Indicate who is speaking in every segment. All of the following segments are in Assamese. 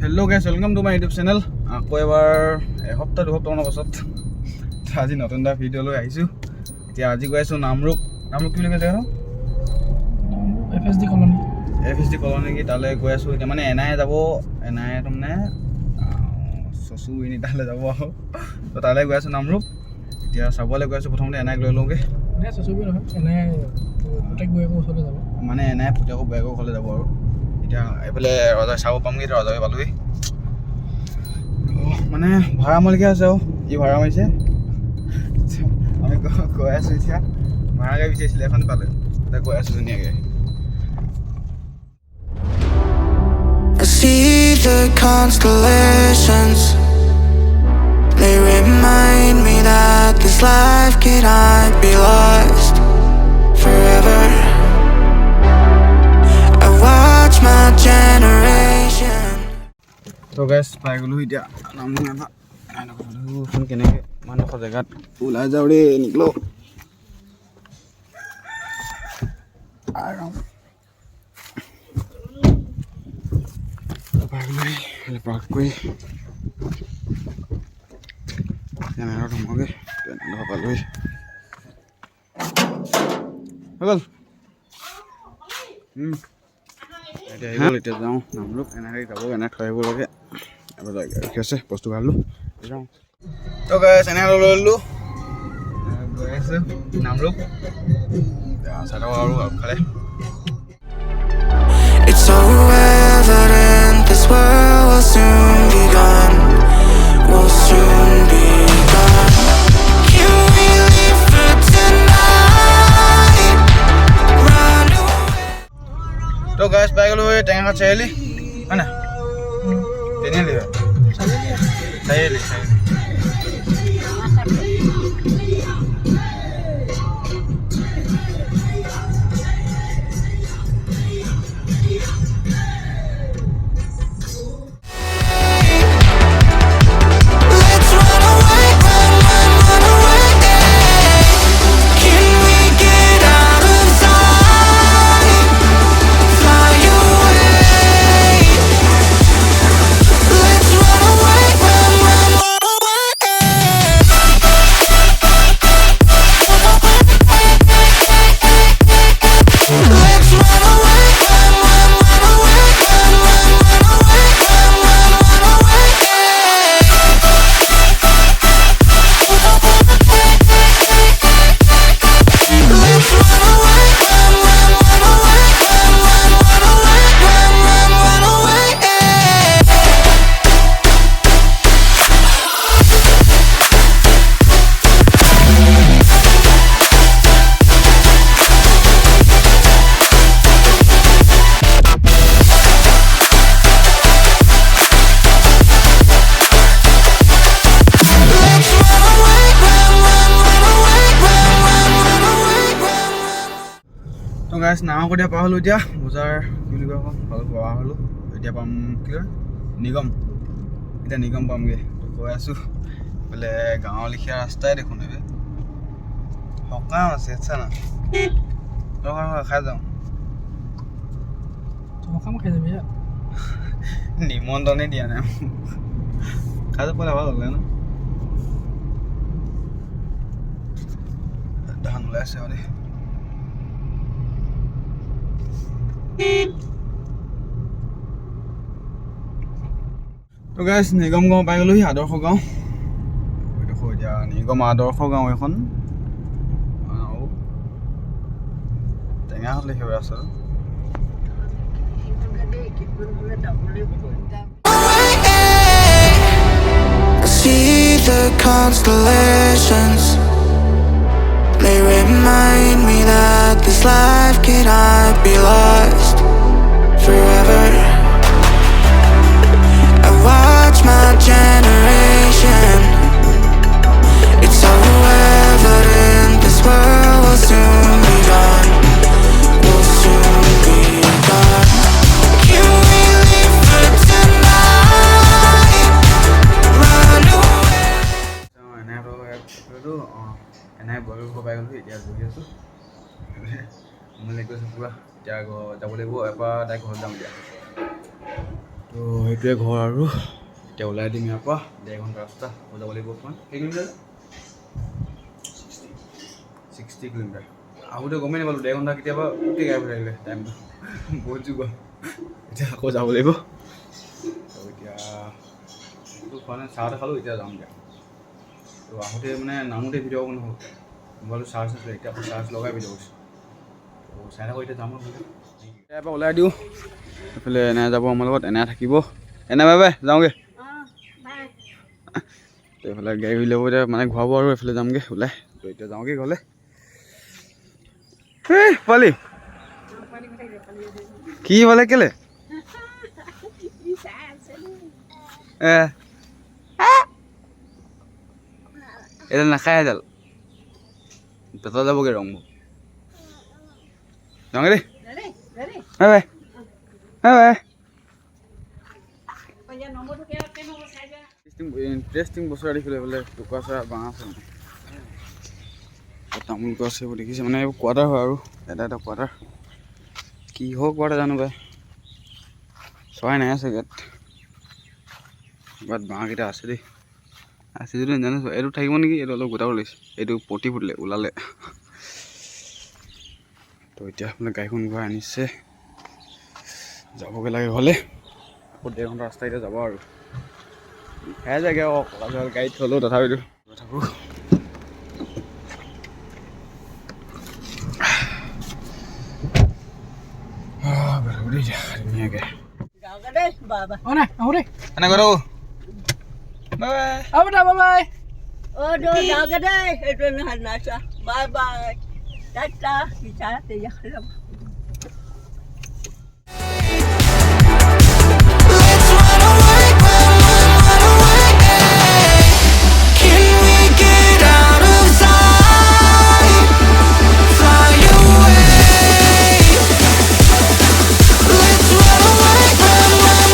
Speaker 1: Hello guys, welcome to my YouTube channel. আকৌ এবাৰ এসপ্তাহ দুসপ্তাহমানৰ পাছত আজি নতুন এটা ভিডিঅ' লৈ আহিছোঁ। এতিয়া আজি গৈ আছোঁ নামৰুপ কি বুলি কৈছে FSD কলনী কি তালৈ গৈ আছোঁ। এতিয়া মানে এনাই যাব, এনাই তাৰমানে চচু এনি তালৈ যাব আৰু তো তালৈ গৈ আছোঁ নামৰুপ। এতিয়া চাবলৈ গৈ আছোঁ, প্ৰথমতে এনাইক লৈ লওঁগৈ। মানে এনাই পুতেকৰ বেগৰ ঘৰলৈ যাব আৰু এতিয়া এইফালে ৰজাই চাব পামগৈ। এতিয়া ৰজাই পালোহি, মানে ভাড়া মালিকে আছে আৰু ই ভাড়া মাৰিছে। আমি গৈ আছোঁ এতিয়া, ভাড়া গাড়ী বিচাৰিছিলে এখন পালে, এতিয়া গৈ আছোঁ ধুনীয়াকৈ।
Speaker 2: I see the constellations. They remind me that this life cannot be lost forever. I watch my generation.
Speaker 1: তো গাইছ পাই গ'লোঁ এতিয়া নামখন কেনেকৈ মানুহৰ জেগাত ওলাই যাওঁ দেই, নিকলো পাৰ্ক কৰি কেনেকৈ সোমাওঁগৈ। তেনেকৈ পালোহি, হৈ গ'ল। এতিয়া আহি গ'ল, এতিয়া যাওঁ নামৰুপ। এনেকৈ যাব, এনেকৈ থৈ আহিব লাগে। এবাৰ ৰখি আছে, বস্তু ভালো যাওঁ। তো গাইছ এনেকৈ লৈ ল'লোঁ, গৈ আছোঁ নামৰুপ। চাই থাকক আৰু আগফালে।
Speaker 2: It's so evident this world will soon be gone. Will soon be gone. Can we live for tonight? Run away.
Speaker 1: তো গাইছ পাই গ'লোঁ টেঙা চাৰিআলি, হয় নাই? তিনিআলি হয়, চাৰিআলি।
Speaker 2: Let's run away, run away. Can we get out of sight? Fly away. Let's run away, run away. Let's run away, run away, run away. Let's run away, run away.
Speaker 1: তো গাইছ নাহৰকটীয়া পাৰ হ'লোঁ। এতিয়া বজাৰ কি বুলি কয় পাৰ হ'লোঁ। এতিয়া পাম কি কয় নিগম। এতিয়া নিগম পামগৈ। তো গৈ আছোঁ বোলে গাঁৱৰ লেখীয়া ৰাস্তাই দেখোন। এই সকাম আছে আচ্ছা না, খাই যাওঁ। নিমন্ত্ৰণেই দিয়া নাই, খাই যাব পাৰিলে ভাল হ'লে ন। ধান ওলাই আছে আৰু দেই। তো গাইছ নিগম গাঁও পাই গ'লোহি, আদৰ্শ গাঁও। দেখো এতিয়া নিগম আদৰ্শ গাঁও এখন। টেঙা হ'লে সেই ৰাস্তাটো।
Speaker 2: I see the constellations. They remind me that this life cannot be lost forever. I watch my generation. It's so evident this world will soon be gone. Will soon be gone. Can we live for tonight? Run away.
Speaker 1: এনাই বয়স পাই গ'লোঁ। এতিয়া বহি আছোঁ, আমনি লাগি গৈছে পূৰা। এতিয়া যাব লাগিব, এবাৰ তাইক ঘৰত যাম। এতিয়া তো তো সেইটোৱে ঘৰ আৰু এতিয়া ওলাই দিম ইয়াৰ পৰা 1.5 ঘণ্টা ৰাস্তা যাব লাগিব অকণমান কিলোমিটাৰ 60 কিলোমিটাৰ আহোঁতে গমেই নাপালোঁ 1.5 ঘণ্টা কেতিয়াবা গোটেই গাই হৈ থাকিলে টাইমটো বহুত যুগ এতিয়া আকৌ যাব লাগিব তো এতিয়া খোৱা নাই চাহ এটা খালোঁ এতিয়া যাম দিয়া তো আহোঁতে মানে নামোতে ভিডিঅ' অকণ নহ'ল মোবাইলটো চাৰ্জ আছিলে এতিয়া আকৌ চাৰ্জ লগাই ভিডিঅ' কৰিছোঁ তো চাই থাকোঁ এতিয়া যাম আৰু ইয়াৰ পৰা ওলাই দিওঁ এইফালে এনে যাব আমাৰ লগত এনে থাকিব এনে বাই বাই যাওঁগৈ তো এইফালে গাড়ী উলিয়াব এতিয়া মানে ঘূৰাব আৰু এইফালে যামগৈ ওলাই তো এতিয়া যাওঁগৈ ঘৰলৈ পোৱালি কি বোলে কেলে এডাল নাখায় এডাল পেটত যাবগৈ ৰংবোৰ যাওঁগৈ দেই bye bye bye bye interesting বস্তু দেখিলে বোলে টুকুৰা চৰা বাঁহ আছে মানে তামোল গছ এইবোৰ দেখিছে মানে এইবোৰ কোৱাৰ্টাৰ হয় আৰু এটা কোৱাৰ্টাৰ কি হওক কোৱাৰ্টাৰ জানো বাই চৰাই নাই আছে ইয়াত বাট বাঁহকেইটা আছে দেই আছে যদি জানো এইটো থাকিব নেকি এইটো অলপ গোটাব লাগিছে এইটো পতি ফুটিলে ওলালে তো এতিয়া আপোনাৰ গাড়ীখন ঘূৰাই আনিছে যাবগৈ লাগে হ'লে আকৌ 1.5 ঘণ্টা ৰাস্তা এতিয়া যাব আৰু খাই যায়গৈ গাড়ীত থ'লেও তথাপিতো থাকোঁ ধুনীয়াকৈ এনেকৈ থাকোঁ বাই
Speaker 3: Bye bye. Tata, kita ya kalau.
Speaker 2: Let's run away, run away. Can we get out of sight? Fly away. Let's run away, run away.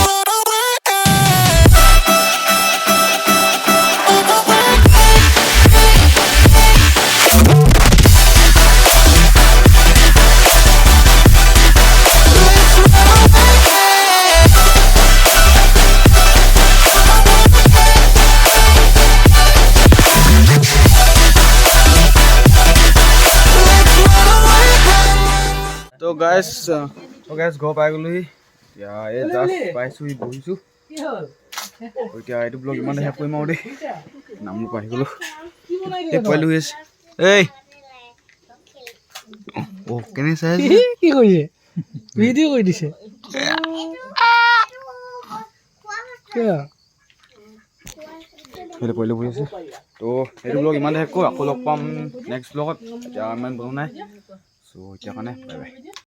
Speaker 1: তো গাইজ ঘৰ পাই গ'লোহি এতিয়া এই জাষ্ট পাইছোঁহি বহিছোঁ এতিয়া এইটো ব্লগ ইমান শেষ কৰিম আৰু দেই নামৰূপ আহি গ'লোঁ এই পোৱালি হৈ আছে এই অ কেনে চাই আছে
Speaker 4: কি কৰিছে ভিডিঅ' কৰি দিছে
Speaker 1: সেইটো পোৱালি বহি আছে তো এইটো ব্লগ ইমান শেষ কৰোঁ আকৌ লগ পাম নেক্সট ব্লগত এতিয়া ইমান বনোৱা নাই চ' এতিয়া কাৰণে বাই বাই